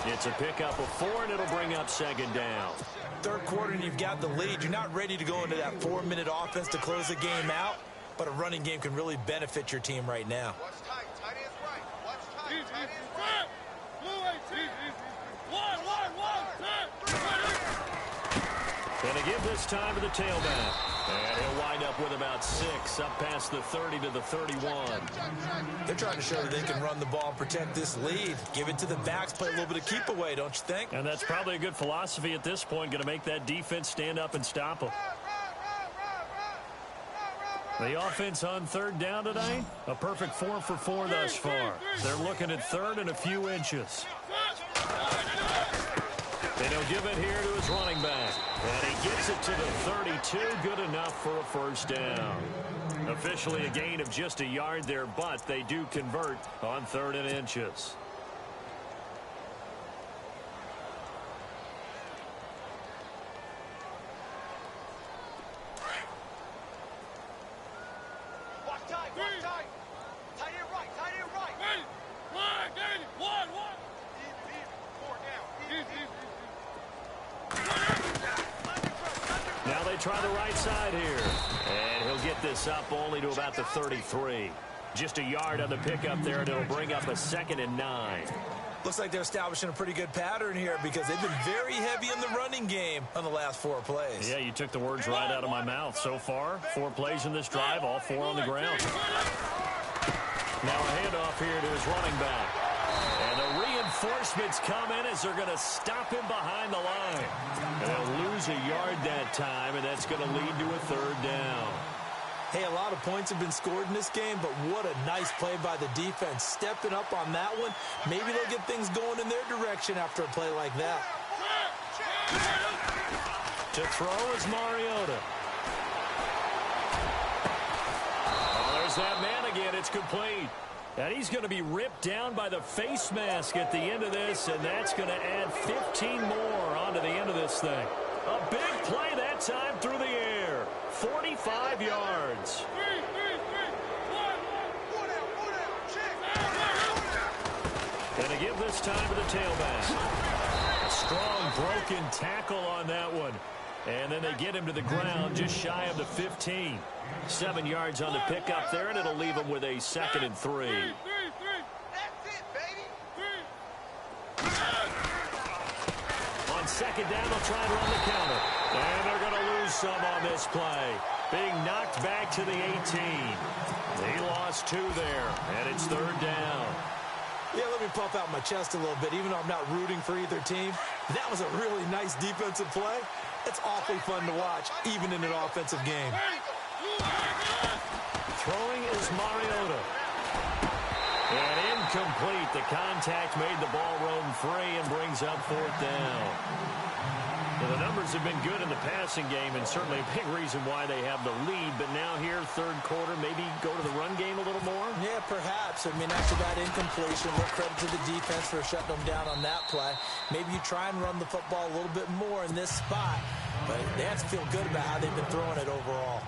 It's a pickup of 4, and it'll bring up 2nd down. 3rd quarter, and you've got the lead. You're not ready to go into that 4-minute offense to close the game out, but a running game can really benefit your team right now. Watch tight. Tight end's right. Going to give this time to the tailback. And he'll wind up with about 6, up past the 30 to the 31. They're trying to show that they can run the ball and protect this lead. Give it to the backs, play a little bit of keep away, don't you think? And that's probably a good philosophy at this point, going to make that defense stand up and stop them. The offense on third down tonight, a perfect 4 for 4 thus far. They're looking at third and a few inches. And he'll give it here to his running back. And he gets it to the 32. Good enough for a first down. Officially a gain of just a yard there, but they do convert on 3rd and inches. Watch tight, watch tight. Tight end right, tight end right. One. Even. 4 down. Even. Now they try the right side here. And he'll get this up only to about the 33. Just a yard on the pickup there, and it'll bring up a 2nd and 9. Looks like they're establishing a pretty good pattern here because they've been very heavy in the running game on the last 4 plays. Yeah, you took the words right out of my mouth. So far, 4 plays in this drive, all 4 on the ground. Now a handoff here to his running back. And the reinforcements come in as they're going to stop him behind the line. And they'll lose a yard that time, and that's going to lead to a 3rd down. Hey, a lot of points have been scored in this game, but what a nice play by the defense. Stepping up on that one. Maybe they'll get things going in their direction after a play like that. To throw is Mariota. Oh, there's that man again. It's complete. And he's going to be ripped down by the face mask at the end of this, and that's going to add 15 more onto the end of this thing. A big play that time through the air. 45 yards. And to give this time to the tailback. A strong broken tackle on that one. And then they get him to the ground just shy of the 15. 7 yards on the pickup there, and it'll leave him with a 2nd and 3. That's it, baby. On 2nd down, they'll try and run the counter. And they're going to lose some on this play. Being knocked back to the 18. They lost 2 there, and it's 3rd down. Yeah, let me puff out my chest a little bit, even though I'm not rooting for either team. That was a really nice defensive play. It's awfully fun to watch, even in an offensive game. Throwing is Mariota. And incomplete. The contact made the ball roam free and brings up 4th down. Well, the numbers have been good in the passing game, and certainly a big reason why they have the lead. But now here, 3rd quarter, maybe go to the run game a little more? Yeah, perhaps. I mean, after that incompletion, we'll credit to the defense for shutting them down on that play. Maybe you try and run the football a little bit more in this spot. But they have to feel good about how they've been throwing it overall.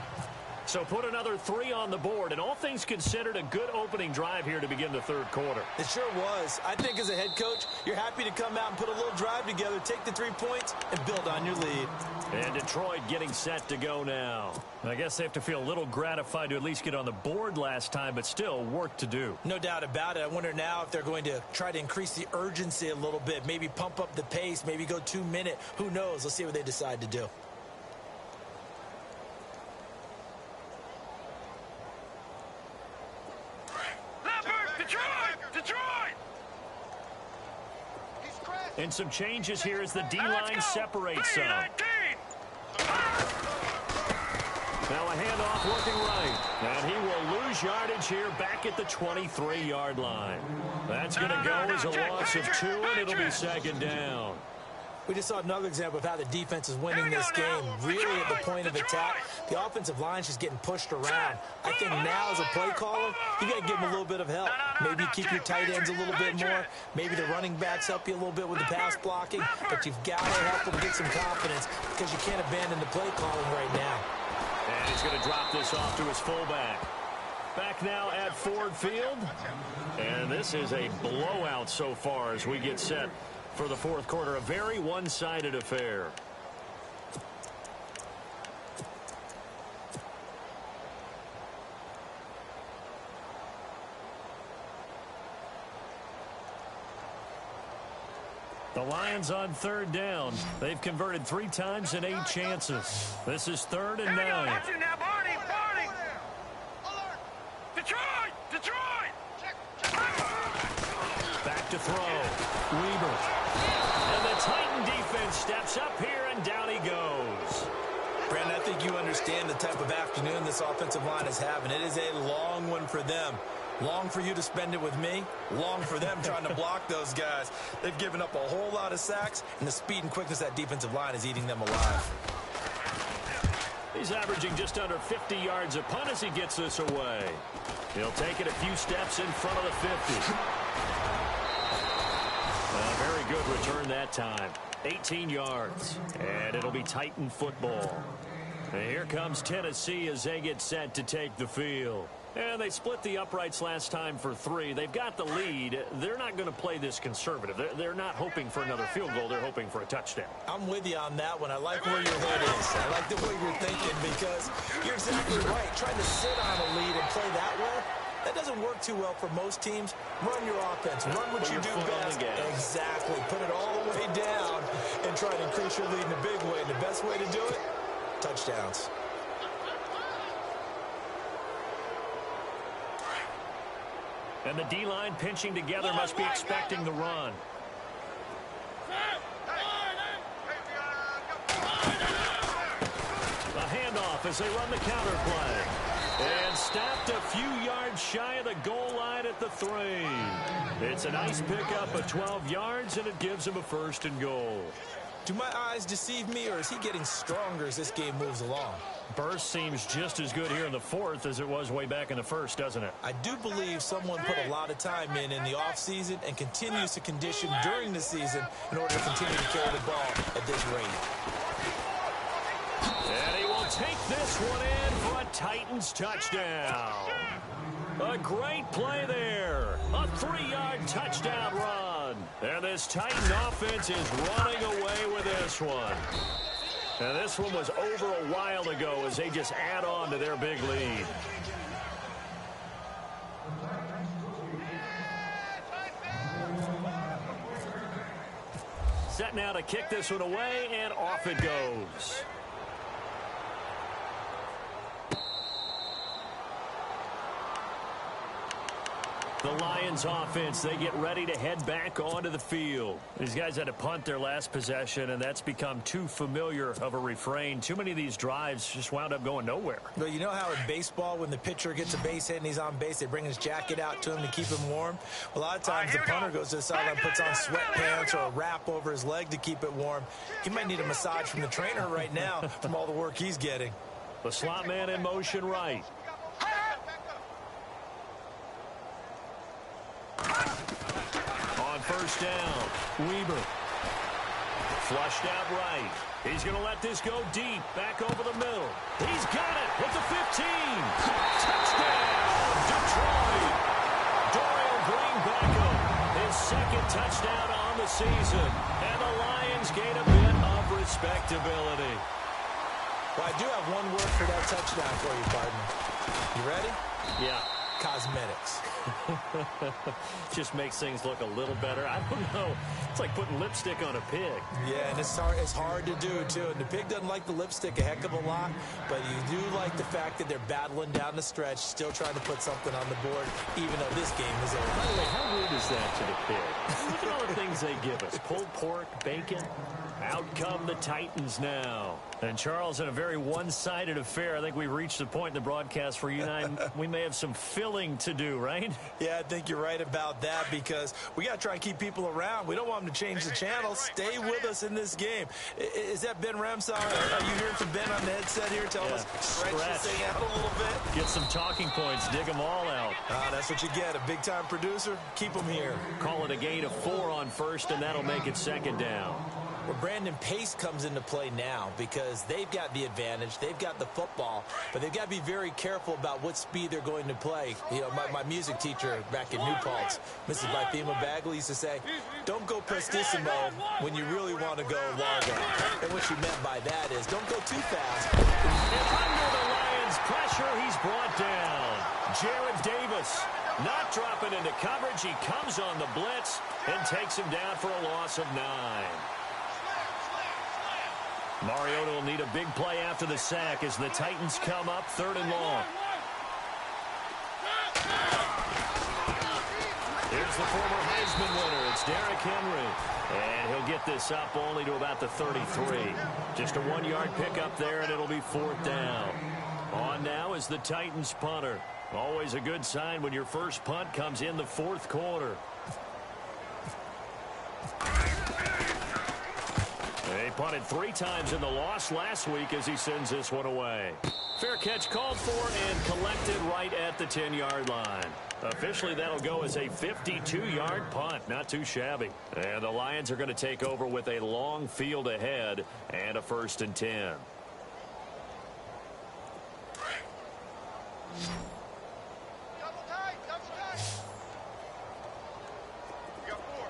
So put another 3 on the board, and all things considered, a good opening drive here to begin the 3rd quarter. It sure was. I think as a head coach, you're happy to come out and put a little drive together, take the 3 points, and build on your lead. And Detroit getting set to go now. I guess they have to feel a little gratified to at least get on the board last time, but still work to do. No doubt about it. I wonder now if they're going to try to increase the urgency a little bit, maybe pump up the pace, maybe go 2-minute. Who knows? Let's see what they decide to do. Detroit! And some changes here as the D-line separates some. Now a handoff working right. And he will lose yardage here back at the 23-yard line. That's going to go as a loss of 2, and it'll be 2nd down. We just saw another example of how the defense is winning this game. Really at the point of attack, the offensive line's just getting pushed around. I think now as a play caller, you got to give them a little bit of help. Maybe you keep your tight ends a little bit more. Maybe the running backs help you a little bit with the pass blocking. But you've got to help them get some confidence because you can't abandon the play calling right now. And he's going to drop this off to his fullback. Back now at Ford Field. And this is a blowout so far as we get set for the 4th quarter. A very one-sided affair. The Lions on third down. They've converted 3 times in 8 chances. This is 3rd and 9. That's you now, Barney. Barney. Detroit. Detroit. Back to throw. Weber. And the Titan defense steps up here, and down he goes. Brandon, I think you understand the type of afternoon this offensive line is having. It is a long one for them. Long for you to spend it with me. Long for them trying to block those guys. They've given up a whole lot of sacks, and the speed and quickness of that defensive line is eating them alive. He's averaging just under 50 yards a punt as he gets this away. He'll take it a few steps in front of the 50. A very good return that time. 18 yards. And it'll be Titan football. And here comes Tennessee as they get set to take the field. And they split the uprights last time for 3. They've got the lead. They're not going to play this conservative. They're not hoping for another field goal. They're hoping for a touchdown. I'm with you on that one. I like where your head is. I like the way you're thinking because you're exactly right. Trying to sit on a lead and play that way, that doesn't work too well for most teams. Run your offense. Run what you do best. Exactly. Put it all the way down and try to increase your lead in a big way. And the best way to do it, touchdowns. And the D-line pinching together must be expecting the run. A handoff as they run the counter play. And stopped a few yards shy of the goal line at the 3. It's a nice pickup of 12 yards, and it gives him a 1st and goal. Do my eyes deceive me, or is he getting stronger as this game moves along? Burst seems just as good here in the 4th as it was way back in the 1st, doesn't it? I do believe someone put a lot of time in the offseason and continues to condition during the season in order to continue to carry the ball at this rate. And he will take this one in for a Titans touchdown. A great play there. A 3-yard touchdown run. And this Titan offense is running away with this one. And this one was over a while ago as they just add on to their big lead. Set now to kick this one away, and off it goes. The Lions offense, they get ready to head back onto the field. These guys had to punt their last possession, and that's become too familiar of a refrain. Too many of these drives just wound up going nowhere. Well, you know how in baseball, when the pitcher gets a base hit and he's on base, they bring his jacket out to him to keep him warm? A lot of times the punter goes to the sideline, puts on sweatpants or a wrap over his leg to keep it warm. He might need a massage from the trainer right now from all the work he's getting. The slot man in motion right. On 1st down, Weber. Flushed out right. He's going to let this go deep, back over the middle. He's got it with the 15. Touchdown, Detroit. Dorial Green Beckham, his 2nd touchdown on the season. And the Lions gain a bit of respectability. Well, I do have one word for that touchdown for you, partner. You ready? Yeah. Cosmetics. Just makes things look a little better. I don't know. It's like putting lipstick on a pig. Yeah, and it's hard to do, too. And the pig doesn't like the lipstick a heck of a lot, but you do like the fact that they're battling down the stretch, still trying to put something on the board, even though this game is over. By the way, how rude is that to the pig? Look at all the things they give us. Pulled pork, bacon. Out come the Titans now. And, Charles, in a very one-sided affair, I think we've reached the point in the broadcast where you and I, we may have some filling to do, right? Yeah, I think you're right about that because we got to try and keep people around. We don't want them to change the channel. Stay with us in this game. Is that Ben Ramsar? Are you hearing from Ben on the headset here? Tell us, stretch this thing out a little bit. Get some talking points. Dig them all out. That's what you get. A big-time producer. Keep them here. Call it a gain of 4 on 1st, and that'll make it 2nd down. Well, Brandon, pace comes into play now because they've got the advantage. They've got the football, but they've got to be very careful about what speed they're going to play. You know, my music teacher back in New Paltz, Mrs. Bythema Bagley, used to say, don't go prestissimo when you really want to go largo. And what she meant by that is don't go too fast. And under the Lions' pressure, he's brought down. Jared Davis Not dropping into coverage. He comes on the blitz and takes him down for a loss of 9. Mariota will need a big play after the sack as the Titans come up 3rd and long. Here's the former Heisman winner. It's Derrick Henry. And he'll get this up only to about the 33. Just a 1-yard pickup there, and it'll be 4th down. On now is the Titans punter. Always a good sign when your first punt comes in the 4th quarter. They punted 3 times in the loss last week as he sends this one away. Fair catch called for and collected right at the 10-yard line. Officially, that'll go as a 52-yard punt. Not too shabby. And the Lions are going to take over with a long field ahead and a 1st and 10.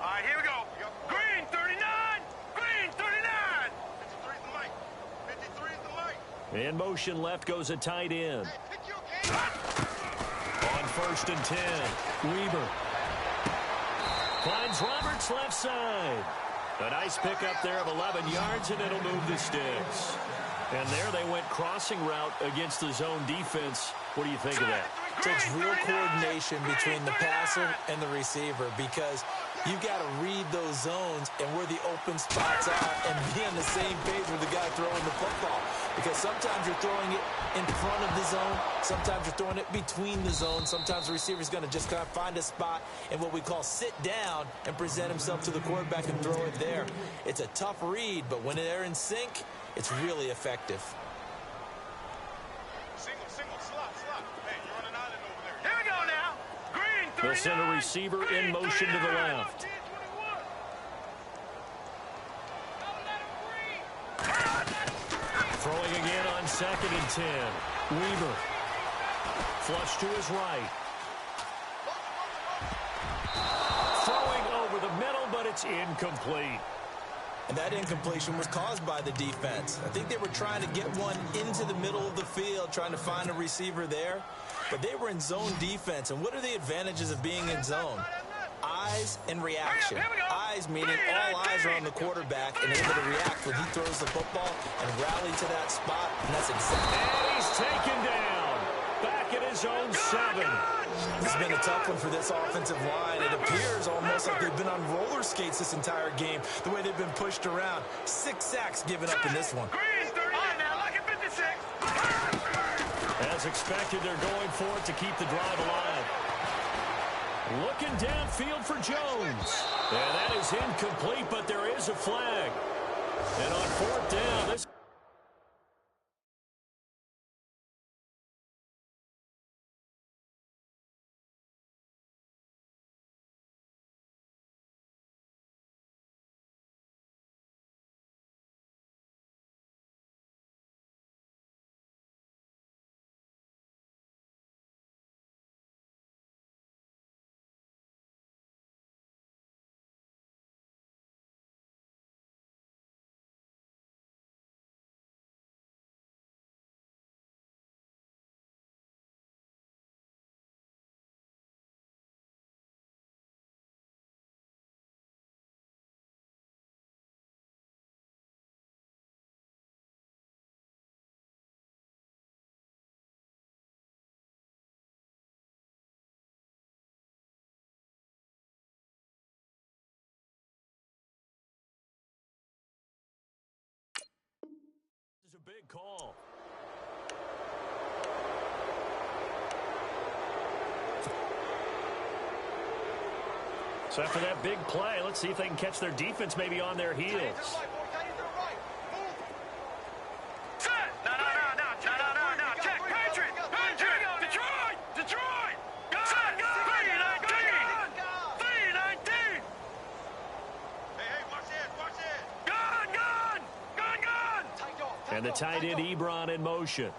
All right, here we go. Green 39. Green 39. 53's the mic. In motion left goes a tight end. Hey, pick your game. On 1st and 10, Weber finds Roberts left side. A nice pickup there of 11 yards, and it'll move the sticks. And there they went crossing route against the zone defense. What do you think of that? It takes real coordination between the passer and the receiver because you've got to read those zones and where the open spots are and be on the same page with the guy throwing the football. Because sometimes you're throwing it in front of the zone. Sometimes you're throwing it between the zones. Sometimes the receiver's going to just kind of find a spot and what we call sit down and present himself to the quarterback and throw it there. It's a tough read, but when they're in sync, it's really effective. Single, slot. Hey, you're on an island over there. Here we go now. Green 39. They'll send a receiver in motion to the left. Throwing again on 2nd and 10. Weber. Flush to his right. Throwing over the middle, but it's incomplete. And that incompletion was caused by the defense. I think they were trying to get one into the middle of the field, trying to find a receiver there. But they were in zone defense. And what are the advantages of being in zone? Eyes and reaction. Eyes meaning all eyes are on the quarterback and able to react when he throws the football and rally to that spot. And that's exactly. And he's taken down. Back at his own 7. This has been a tough one for this offensive line. It appears almost like they've been on roller skates this entire game, the way they've been pushed around. 6 sacks given up in this one. Green 39 now, like a 56. As expected, they're going for it to keep the drive alive. Looking downfield for Jones. And that is incomplete, but there is a flag. And on 4th down, this... is a big call. So after that big play, let's see if they can catch their defense maybe on their heels. Check. Patriot. Detroit. Gun. 319. Hey, watch it. Gun. And the tight end Ebron in motion.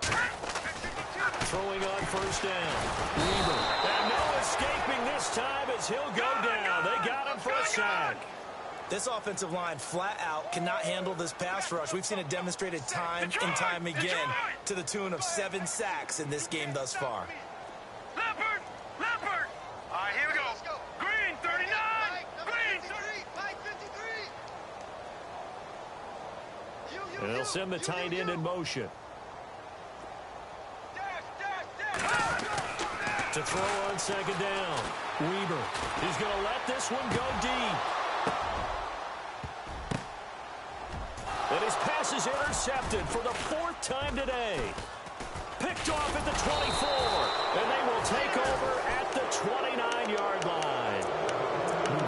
Throwing on 1st down. Weber. And no escaping this time as he'll go down. They got him for a sack. This offensive line flat out cannot handle this pass rush. We've seen it demonstrated time and time again to the tune of 7 sacks in this game thus far. Leopard. And they'll send the tight end in motion. To throw on second down. Weber. He's going to let this one go deep. And his pass is intercepted for the 4th time today. Picked off at the 24. And they will take over at the 29-yard line.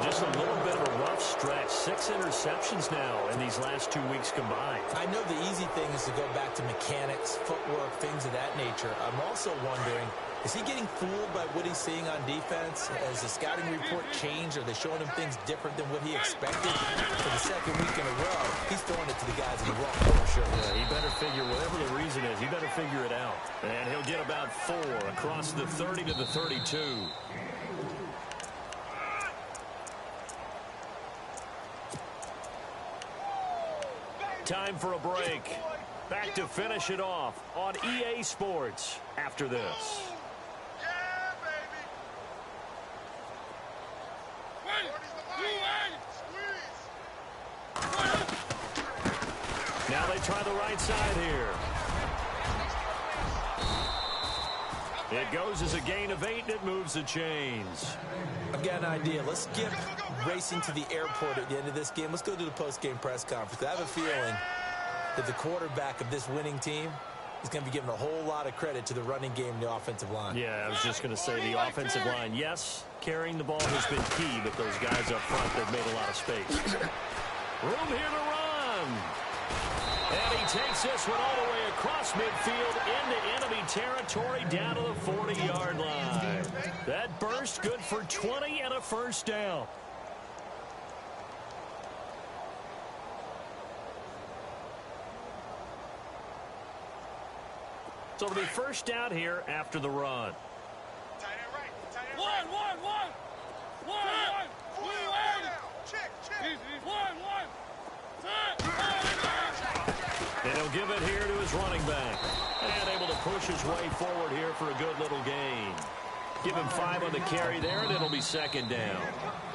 Just a little bit of a rough stretch. 6 interceptions now in these last 2 weeks combined. I know the easy thing is to go back to mechanics, footwork, things of that nature. I'm also wondering, is he getting fooled by what he's seeing on defense? Has the scouting report changed? Are they showing him things different than what he expected? For the 2nd week in a row, he's throwing it to the guys in the wrong for sure. Yeah, he better figure, whatever the reason is, he better figure it out. And he'll get about 4 across the 30 to the 32. Time for a break. Back to finish it off on EA Sports after this. Now they try the right side here. It goes as a gain of 8, and it moves the chains. I've got an idea. Let's skip racing to the airport at the end of this game. Let's go to the post-game press conference. I have a feeling that the quarterback of this winning team is going to be given a whole lot of credit to the running game and the offensive line. Yeah, I was just going to say the offensive line, yes, carrying the ball has been key, but those guys up front, they've made a lot of space. Room here to run. And he takes this one all the way across midfield into enemy territory down to the 40-yard line. That burst good for 20 and a first down. So it'll be first down here after the run. And he'll give it here to his running back. And able to push his way forward here for a good little gain. Give him 5 on the carry there, and it'll be second down.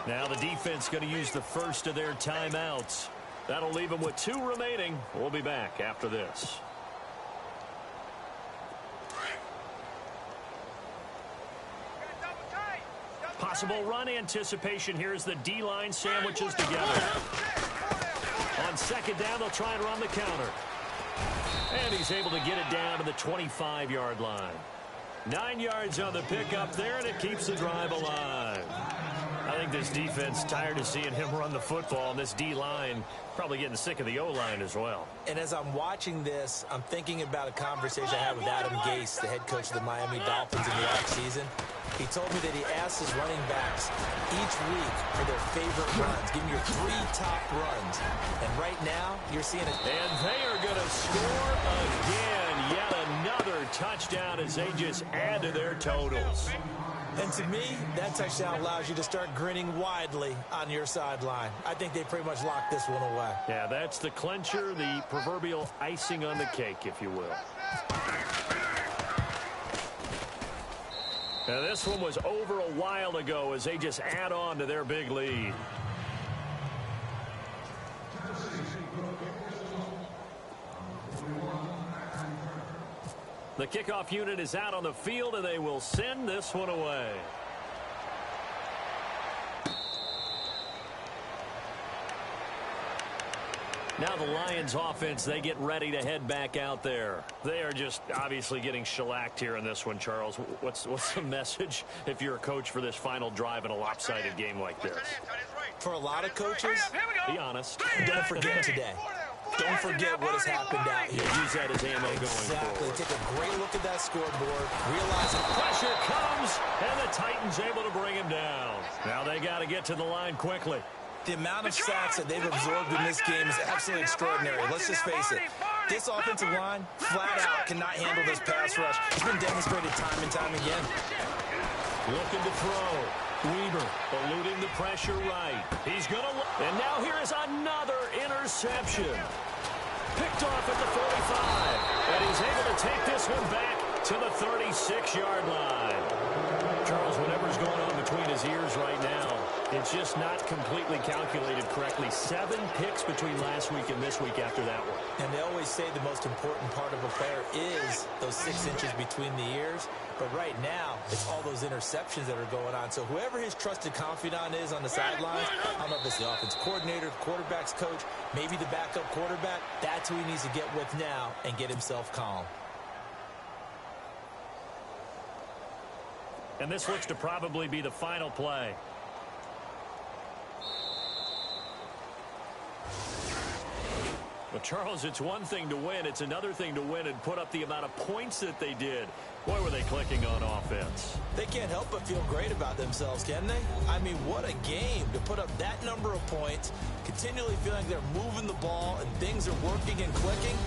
Now the defense going to use the first of their timeouts. That'll leave them with 2 remaining. We'll be back after this. Possible run anticipation here as the D-line sandwiches together. On second down, they'll try and run the counter. And he's able to get it down to the 25-yard line. 9 yards on the pickup there, and it keeps the drive alive. I think this defense tired of seeing him run the football, and this D-line probably getting sick of the O-line as well. And as I'm watching this, I'm thinking about a conversation I had with Adam Gase, the head coach of the Miami Dolphins in the offseason. He told me that he asked his running backs each week for their favorite runs. Give me your 3 top runs. And right now, you're seeing it. And they are going to score again. Yet another touchdown as they just add to their totals. And to me, that touchdown allows you to start grinning widely on your sideline. I think they pretty much locked this one away. Yeah, that's the clincher, the proverbial icing on the cake, if you will. Now, this one was over a while ago as they just add on to their big lead. The kickoff unit is out on the field, and they will send this one away. Now the Lions offense, they get ready to head back out there. They are just obviously getting shellacked here in this one, Charles. What's the message if you're a coach for this final drive in a lopsided game like this? For a lot of coaches, be honest. Don't forget today. Don't forget what has happened out here. Use that as ammo going forward. Take a great look at that scoreboard. Realize that pressure comes, and the Titans able to bring him down. Now they got to get to the line quickly. The amount of sacks that they've absorbed in this game is absolutely extraordinary. Let's just face it. This offensive line, flat out, cannot handle this pass rush. It's been demonstrated time and time again. Looking to throw. Weber eluding the pressure right. He's going to... And now here is another interception. Picked off at the 45. And he's able to take this one back to the 36-yard line. Charles, whatever's going on between his ears right now, It's just not completely calculated correctly. 7 picks between last week and this week after that one. And they always say the most important part of a player is those 6 inches between the ears. But right now, it's all those interceptions that are going on. So whoever his trusted confidant is on the sidelines, I don't know if it's the offense coordinator, the quarterback's coach, maybe the backup quarterback, that's who he needs to get with now and get himself calm. And this looks to probably be the final play. Well, Charles, it's one thing to win. It's another thing to win and put up the amount of points that they did. Boy, were they clicking on offense. They can't help but feel great about themselves, can they? I mean, what a game to put up that number of points, continually feeling like they're moving the ball and things are working and clicking.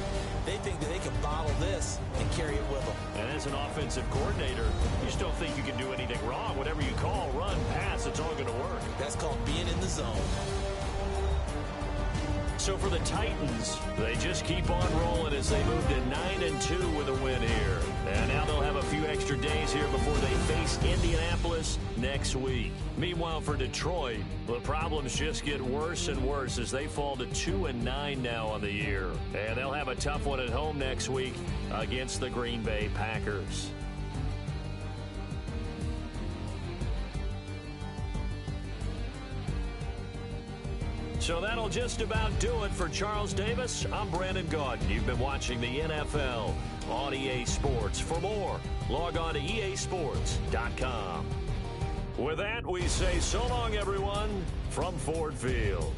They think that they can bottle this and carry it with them. And as an offensive coordinator, you just don't think you can do anything wrong. Whatever you call, run, pass, it's all going to work. That's called being in the zone. So for the Titans, they just keep on rolling as they move to 9-2 with a win here. And now they'll have a few extra days here before they face Indianapolis next week. Meanwhile, for Detroit, the problems just get worse and worse as they fall to 2-9 now on the year. And they'll have a tough one at home next week against the Green Bay Packers. So that'll just about do it for Charles Davis. I'm Brandon Gaudin. You've been watching the NFL on EA Sports. For more, log on to easports.com. With that, we say so long, everyone, from Ford Field.